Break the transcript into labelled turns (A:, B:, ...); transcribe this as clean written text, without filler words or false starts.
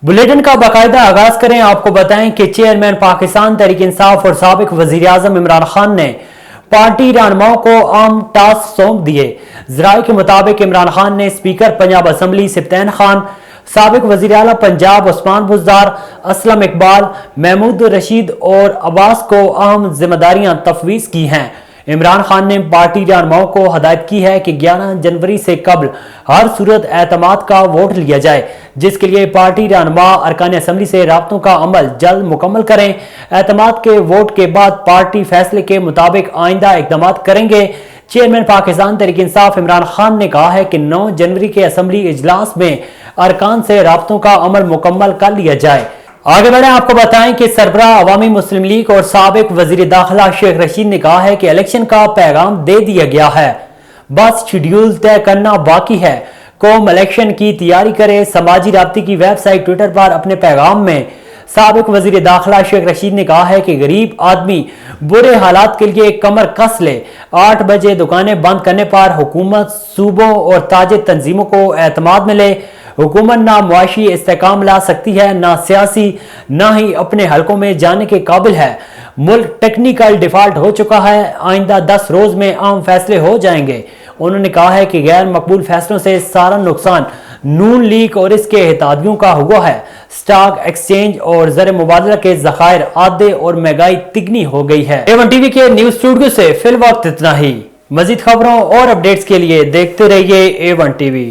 A: Bulletin का बाकायदा आगाज करें। आपको बताएं कि चेयरमैन पाकिस्तान तहरीक इंसाफ और साबिक वजीर आजम इमरान खान ने पार्टी रहनुमाओं को अहम टास्क सौंप दिए। जराये के मुताबिक इमरान खान ने स्पीकर पंजाब असम्बली सिब्तैन खान, साबिक वजीर आला पंजाब उस्मान बुज़दार, असलम इकबाल, महमूद रशीद और अब्बास को अहम जिम्मेदारियां तफवीज़ की हैं। इमरान खान ने पार्टी रहनुमाओं को हदायत की है कि 11 जनवरी से कबल हर सूरत एतमाद का वोट लिया जाए, जिसके लिए पार्टी रहनुमा अरकान असम्बली से राब्तों का अमल जल्द मुकम्मल करें। एतमाद के वोट के बाद पार्टी फैसले के मुताबिक आइंदा इकदाम करेंगे। चेयरमैन पाकिस्तान तहरीक इंसाफ इमरान खान ने कहा है कि 9 जनवरी के असम्बली इजलास में अरकान से राब्तों का अमल मुकम्मल कर लिया जाए। आगे बढ़े, आपको बताएं कि सरबराह अवामी मुस्लिम लीग और साबिक वजीर दाखिला शेख रशीद ने कहा है कि इलेक्शन का पैगाम दे दिया गया है, बस शेड्यूल तय करना बाकी है। कौम इलेक्शन की तैयारी करे। समाजी राब्ते की वेबसाइट ट्विटर पर अपने पैगाम में साबिक वजीर दाखिला शेख रशीद ने कहा है कि गरीब आदमी बुरे हालात के लिए कमर कस ले। 8 बजे दुकानें बंद करने पर हुकूमत सूबों और ताजे तंजीमों को एतमाद मिले। हुकूमत ना मुआशी इस्तेकाम ला सकती है, ना सियासी, ना ही अपने हलकों में जाने के काबिल है। मुल्क टेक्निकल डिफॉल्ट हो चुका है। आइंदा 10 रोज में अहम फैसले हो जाएंगे। उन्होंने कहा है कि गैर मकबूल फैसलों से सारा नुकसान नून लीग और इसके हितादियों का हुआ है। स्टॉक एक्सचेंज और ज़र मुबादला के ज़खायर आधे और महंगाई तिगनी हो गई है। A1 टीवी के न्यूज स्टूडियो से फिल वक्त इतना ही। मजीद खबरों और अपडेट्स के लिए देखते रहिए A1 टीवी।